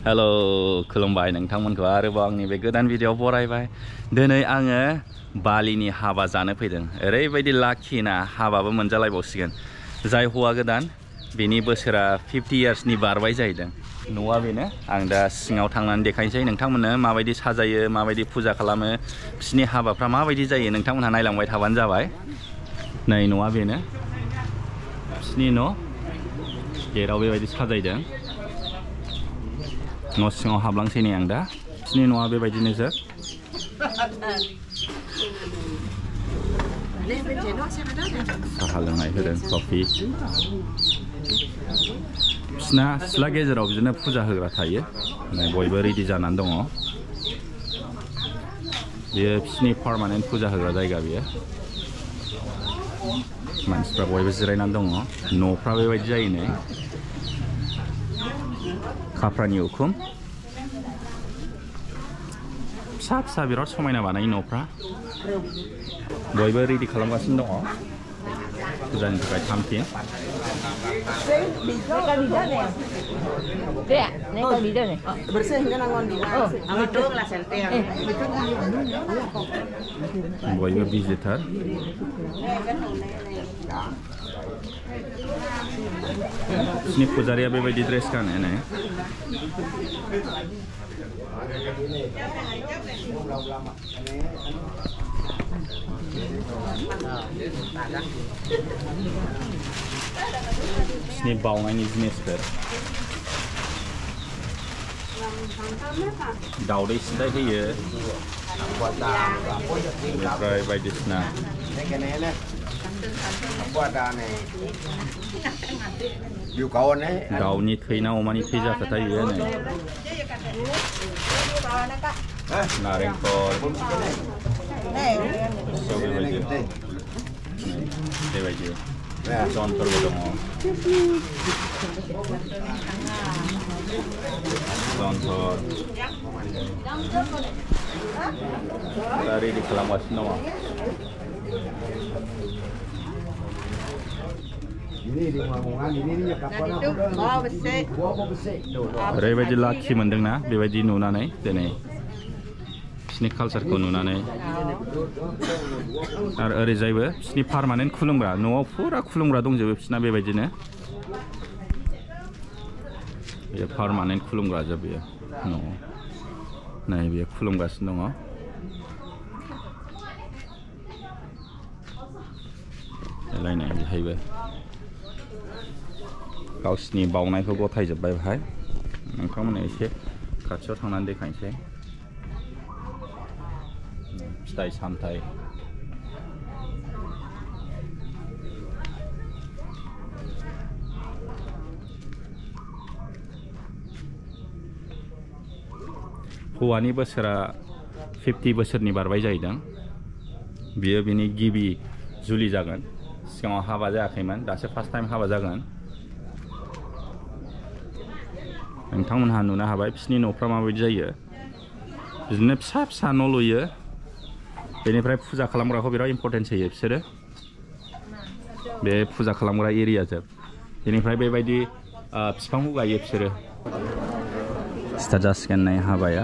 Halo, खुलुमबाय नोंथांमोनखौ आरोबाव आंनि बे गोदान भिडिअ बरायबाय। दिनै आङो बालिनि हाबा जानो फैदों। ओरैबायदि लाखिना हाबाबो मोनजालायबावसिगोन। जाय हौवा गोदान बेनि बोसोरा 50 इयार्सनि बारबाय जाहैदों। न'आ बेनो। आं दा सिङाव थांनानै देखायनोसै नोंथांमोननो माबायदि साजायो, माबायदि फुजा खालामो, बिसिनि हाबाफ्रा माबायदि जायो नोंथांमोनहा नायलांबाय थाबानो जाबाय। नै न'आ बेनो। बिसिनि न' गेटआव बेबायदि साजायदों। न' सिङाव हाबलांसै नै आं दा। बिसिनि न'आ बेबायदिनो जोब। साहा लोंनाय होदों, कफि। बिसिना सिथ्ला गेजेराव बिदिनो फुजा होग्रा थायो। बयबो रेडि जानानै दङ। बेयो बिसिनि पार्मानेन्ट फुजा होग्रा जायगा बेयो। मानसिफ्रा बयबो जिरायनानै दङ। न'फ्रा बेबायदि जायो नै। खाफ्रानि उखुम। फिसा फिसा बिराद समायना बानायो न'फ्रा। बयबो रेडि खालामगासिनो दङ फुजानि थाखाय थामथिम। बयबो भिजिटार। बिसिनि पुजारिया बेबायदि ड्रेस गानो नै। बिसिनि बावनायनि जिनिसफोर। दावदै सिन्थाय होयो। बेनिफ्राय बायदिसिना दाउनि थै ना अमानि थै जाखोथाय बेयो नै। नारेंखल बेबायदि जनफोरबो दङ। जनफोर दा रेडि खालामगासिनो दङ। ओरैबायदि लाखि मोनदोंना बेबायदि नुनानै दिनै बिसिनि कालचारखौ नुनानै। आरो ओरैजायबो बिसिनि पार्मानेन्ट खुलुमग्रा, न'आव फुरा खुलुमग्रा दंजोबो बिसिना बेबायदिनो। बेयो पार्मानेन्ट खुलुमग्रा जोब बेयो न'आव। नै बेयो खुलुमगासिनो दङ। लायनाय बेहायबो गावसिनि बावनायखौ गथायजोब्बाय बेहाय। नोंथांमोननो एसे खाथियाव थांनानै देखायनोसै। फिथाइ सामथाइ। हौवानि बोसोरा 50 बोसोरनि बारबाय जाहैदों। बियो बिनि गिबि जुलि जागोन। सिगाङाव हाबा जायाखैमोन, दासो फार्स्ट टाइम हाबा जागोन। नोंथांमोनहा नुनो हाबाय बिसिनि न'फ्रा माबायदि जायो। बिदिनो फिसा फिसा न' लुयो। बेनिफ्राय फुजा खालामग्राखौ बिराद इम्परटेन्स होयो बिसोरो। बे फुजा खालामग्रा एरिया जोब। बेनिफ्राय बेबायदि बिफांखौ गायो बिसोरो। स्टार्ट जासिगोन नै हाबाया।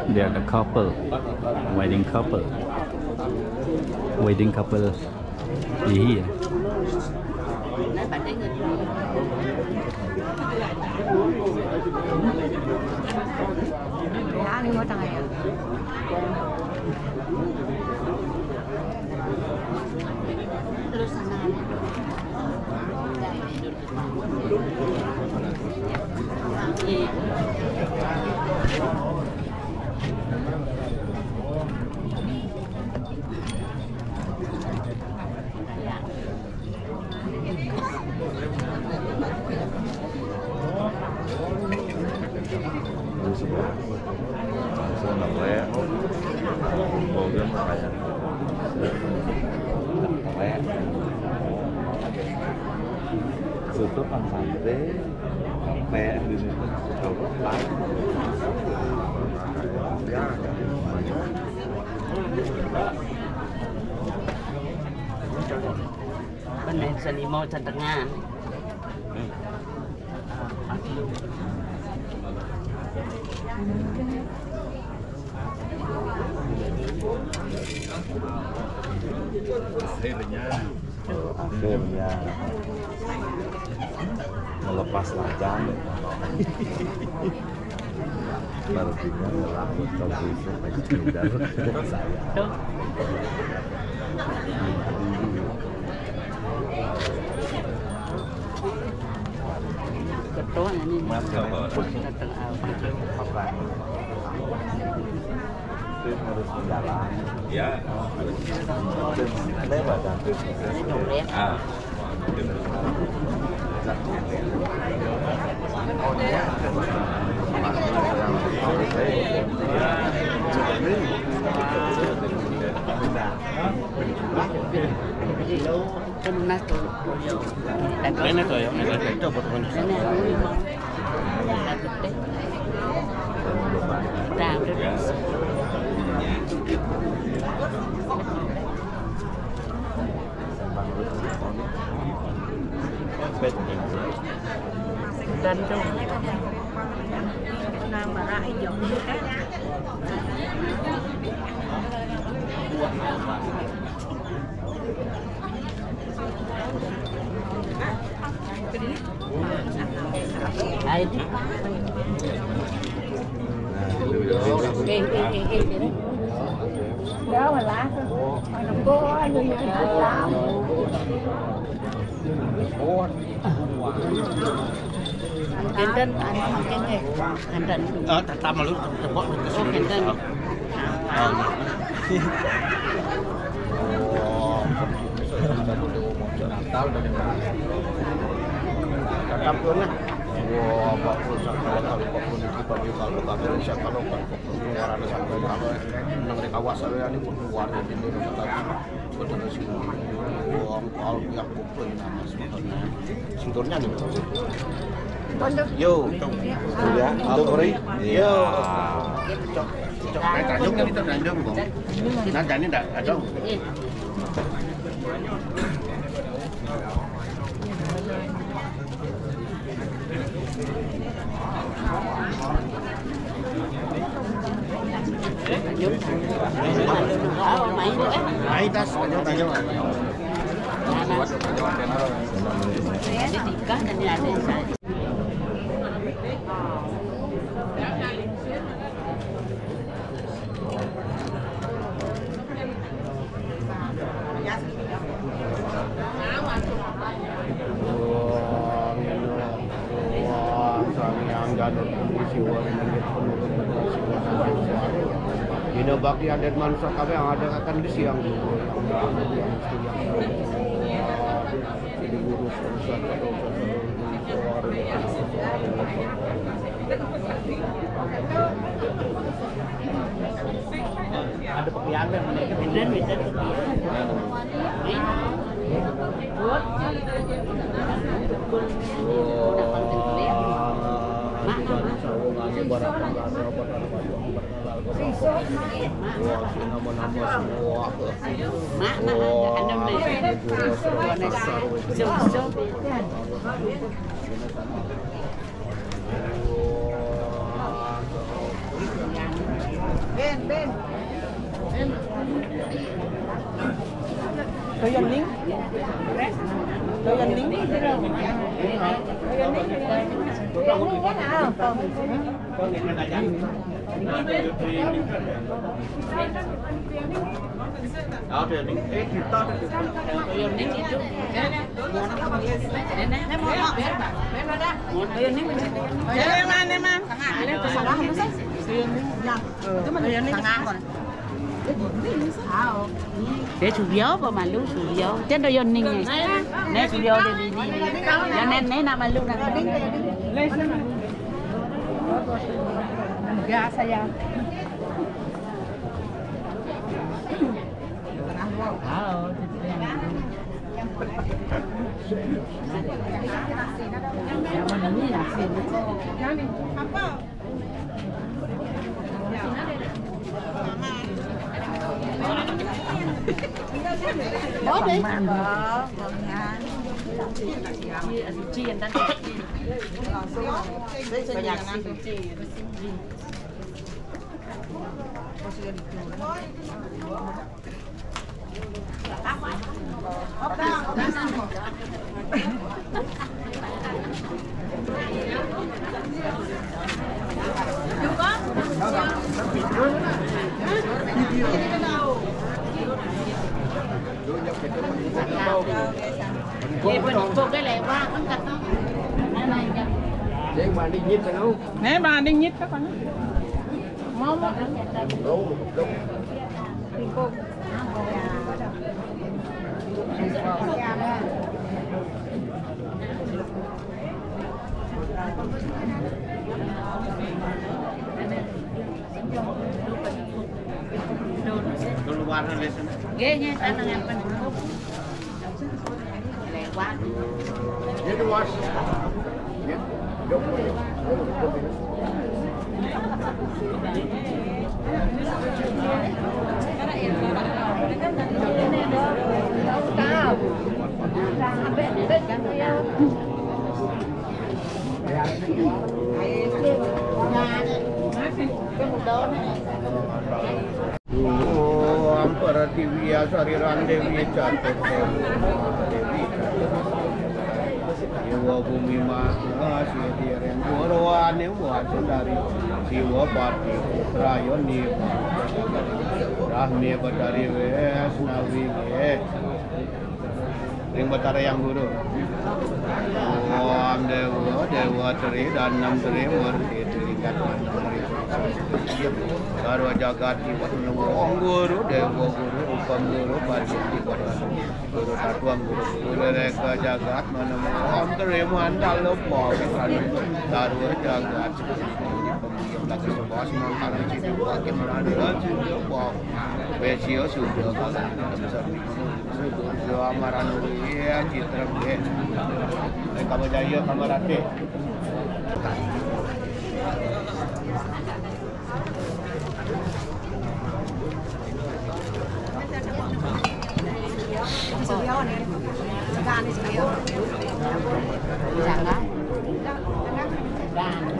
They are the couple, wedding couple here. Tutup ang santai, kayak di sini coba lain. Bên seni mau tengah. Akhirnya melepas lajang. Artinya ngelakut kalau bisa pakai udara saya. Ketua ini Tim harus berjalan. Ya. Tim lewat dan tim Ah. Dan tu. Nam mà lại giống như cái Ai đi. đó mà lá nó có như vậy lắm. Kenten anh cái này kenten Pertama lu tebak lu oh kenten Tetap pun lah. Wah, bagus kalau apapun itu bagi kalau kami siap kalau keluar ada sampai kalau nang di kawasan ini pun keluar di sini tetap betul sih. Wah, kalau yang kumpul nama sebetulnya. Sinturnya nih. Yo, ya, untuk beri. yo. Cái cả giống như cái này giống không? Nó chẳng như đã đâu. Mấy tas cái giống này. Jadi tiga dan ada saya. Dina bagi adat manusia kami yang ada akan di siang dulu yang jadi urus urusan ada pekerjaan yang mereka Dan beda Doyaning. Doyaning. Đó thì mình ếch thì to thì Doyaning itu. Để chủ yếu vào mà lưu chủ yếu trên đôi yon ninh này nè chủ yếu để đi cho nên nè nào mà lưu nào Enggak sayang. bố đi Chiên đó. Banyak sih. Vậy bên cái này qua không cần đâu. Này nha. Để mà đi nhít đâu. Nè bà đi nhít các bạn. Mau mau. Đâu, đâu. Duluan lên. Ghê nha, ta đang ăn bên không. Lẹ quá. Nhét cái wash. Nhét. Đâu. Amparativiya Sariran Dewi Catur Dewi Dewa Bumi Maha Sidiren Purwa Newa Sundari Siwa Pati Rayoni Rahmi Batari Vesnawi Ring Batara yang Guru Om Dewa Dewa Teri dan Enam Teri Murti Terikat Sarwa Jagat Om Guru Dewa Guru Upam Guru Bajiti Guru Tatuam Guru Reka Jagat Manamo Om Teri Mandal Lopo Sarwa Jagat Lagi sebuah semua kalau cipu pakai merada cipu bom besio sudah kalau sudah amaran ya citra deh kamu jaya kamarate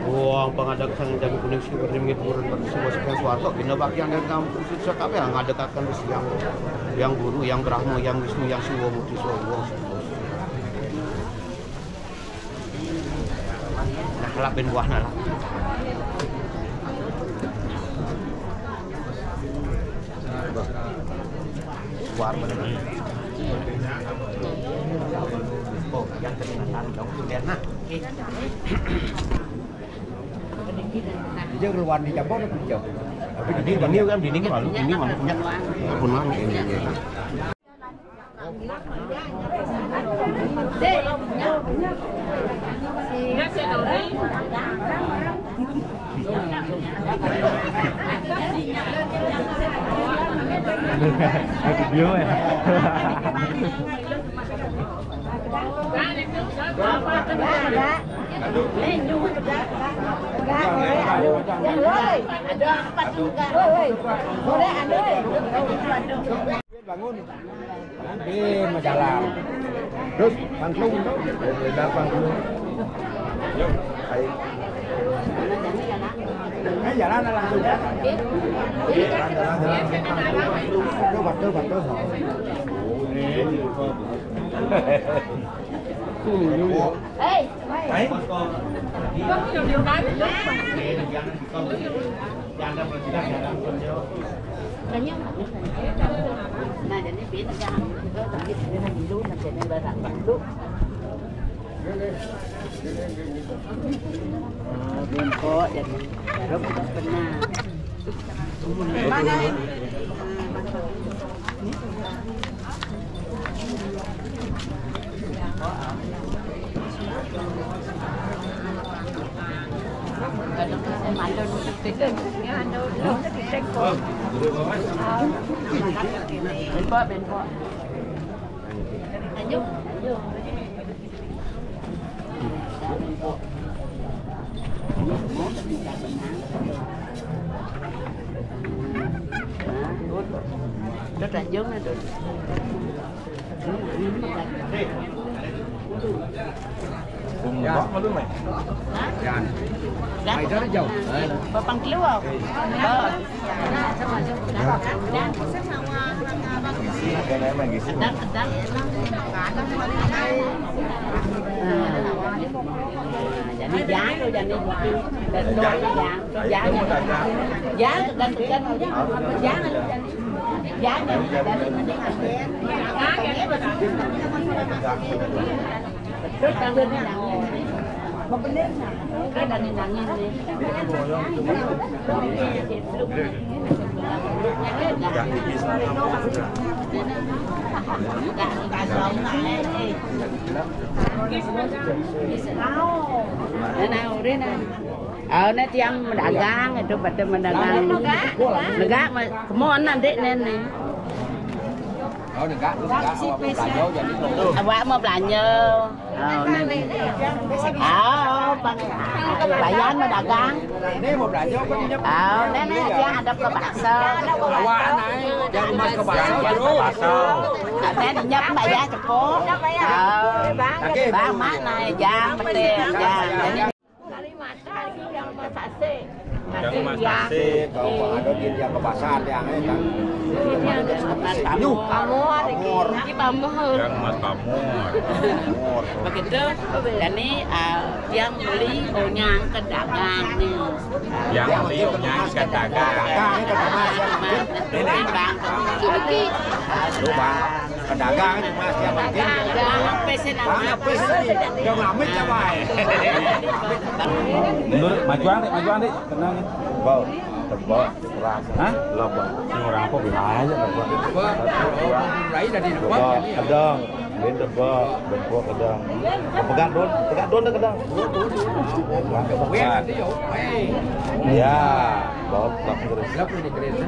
Wong pengadak sang jamu kuning si beringit burun semua sekian suarso bina bagian dari kampung susah tapi yang ngadekatkan yang guru yang Brahma yang Wisnu yang Siwa Mukti Sowo nah lah ben buahna lah suar bener oh yang ketinggalan dong sudah nah Dia keluar di Jambon itu jauh. Tapi di sini kan di sini lalu ini malah punya kebunan ini. Video ya. Bangun, nanti mau jalan, terus panggung tuh, udah panggung. Yuk, ayo. Jalan langsung ya. Jalan. Coba. Ê, Đấy. này để nó biến ra, nó tập cái này gì luôn, làm cái này là làm luôn. Bên có để rất là bên na. Ba đây. Bên có. Rất là giống này được. Cùng bóc nó đúng mày. Mày rất là giàu. Có bằng kiếu không? Cái này mày cái gì? Dạ đi giá thôi, dạ đi giá giá đánh từ trên thôi chứ giá này giá này rất đang lên cái nặng một bên lên cái đàn này nặng như này nào đấy nè nó tiêm đã gang rồi tôi bật mình đã gang nó gác mà món ăn đấy nên này quá một là nhớ bà dán nó đã gang Ini mau belajar apa nih? nên dia ada ke bakso Awak naik, jangan mas ke bakso. nên nhấp bà giá cho ba má này giá mà tiền giá Yang masih Kalau ada dia ke pasar yang ini kan. Kamu cái bà mua hơn yang mas kamu. begitu dan ini yang beli nyang ke dagang nih Yang beli yang katakan. ini bang lagi Lu bang, pedagang nih mas yang penting. dagang pesen Bang, pesen yang lamit ya bay. Menurut majuan deh, tenang nih. Bau, tebak, rasa. Hah? Lobak. Sing orang apa bisa aja tebak. Lấy ra đi được quá. Tebak, kedang. Ben tebak, ben kuah kedang. Pegat don dah kedang. Quen tí dụ. Ya, bot lap terus. Lấp đi cái đấy.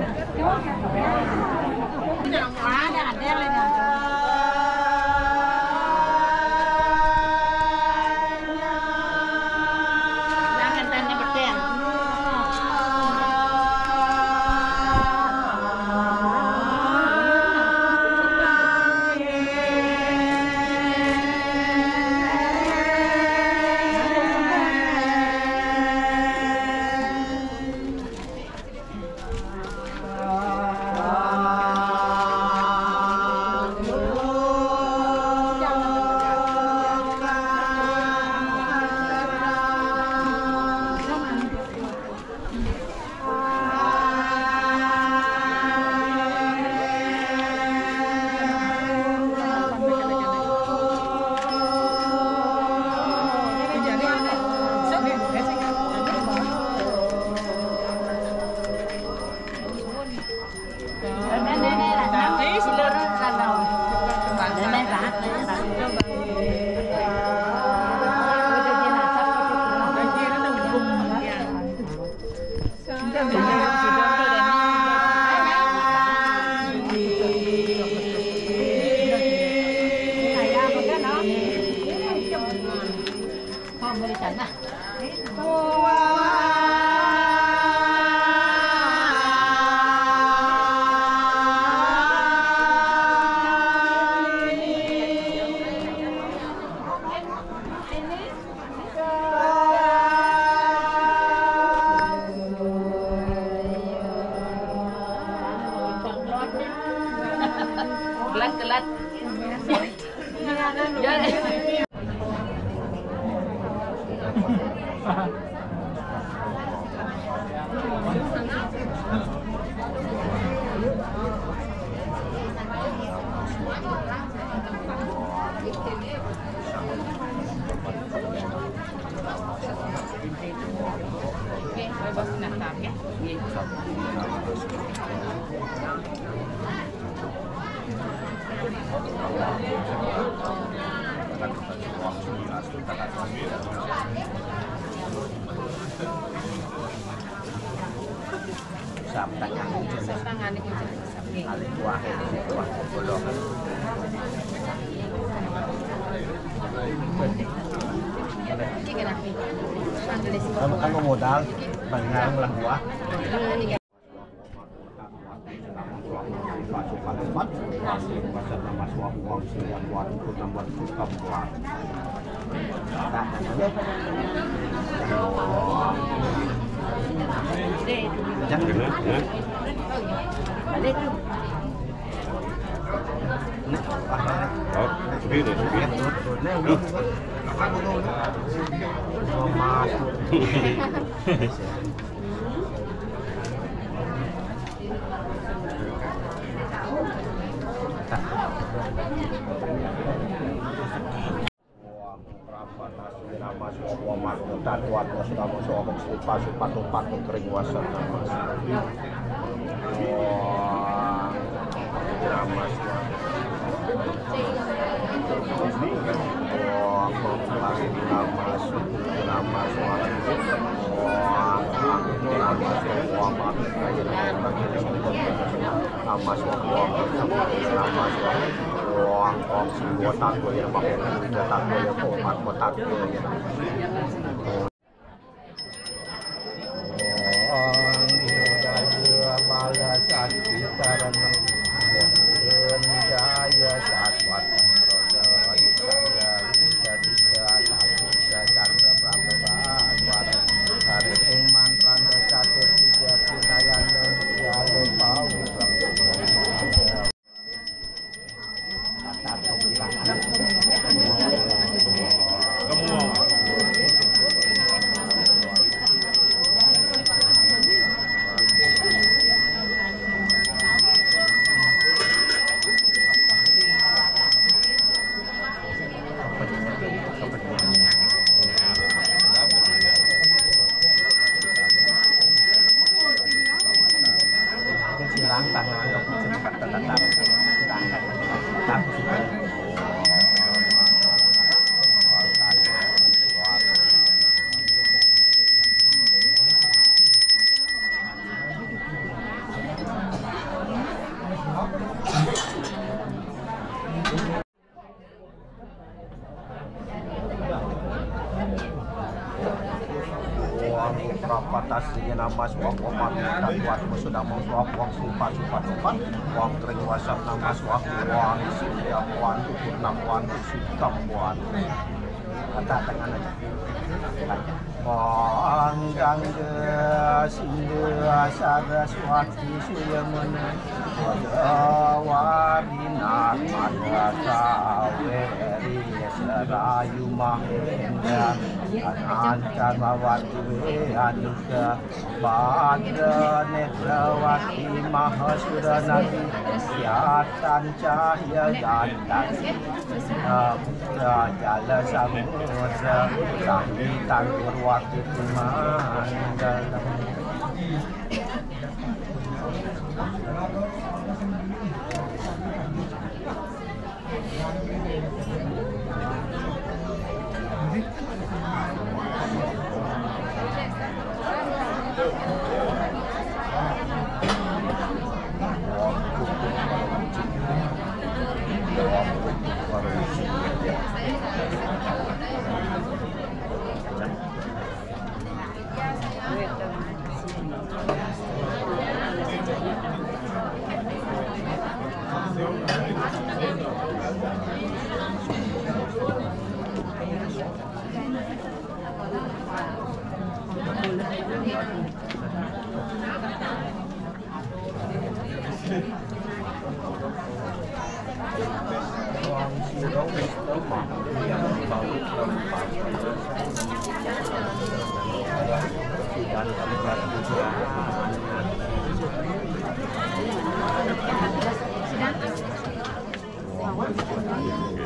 kelas Ano modal? Pangalan lang buah.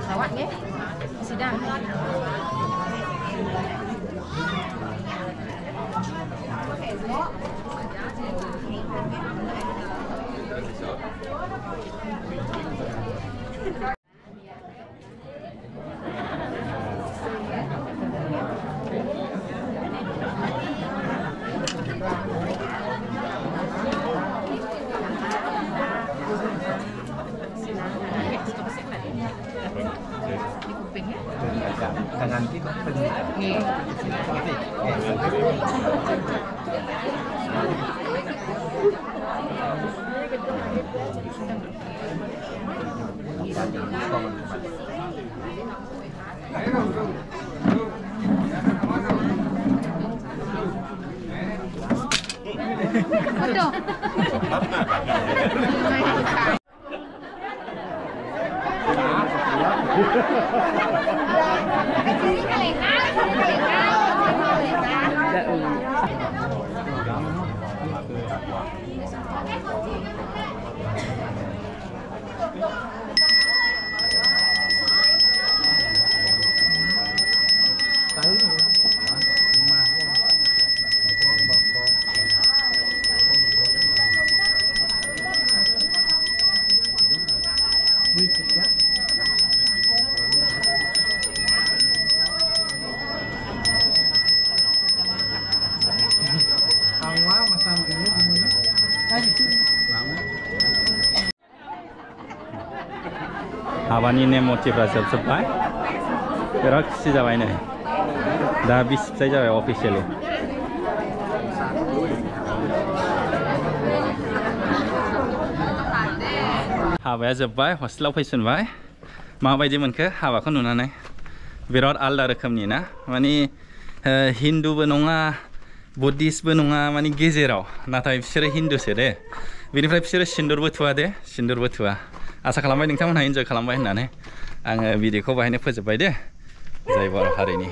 Sawat nggih. Sidang. Tangan kita 하바니 네모티브라 접수파이 그렇게 시작하네 다 비슷하잖아요 오피셜리 हाबाया जोब्बाय हस्टेलाव फैफिनबाय माबायदि मोनखो हाबाखौ नुनानै बिराद आलदा रोखोमनि ना माने हिन्दुबो नङा बुद्धिस्टबो नङा माने गेजेराव नाथाय बिसोरो हिन्दुसो दे बेनिफ्राय बिसोरो सिन्दुरबो थुवा दे सिन्दुरबो थुवा आसा खालामबाय नोंथांमोनहा एन्जय खालामबाय होननानै आङो भिडिअखौ बाहायनो फोजोबबाय दे जय बर' हारिनि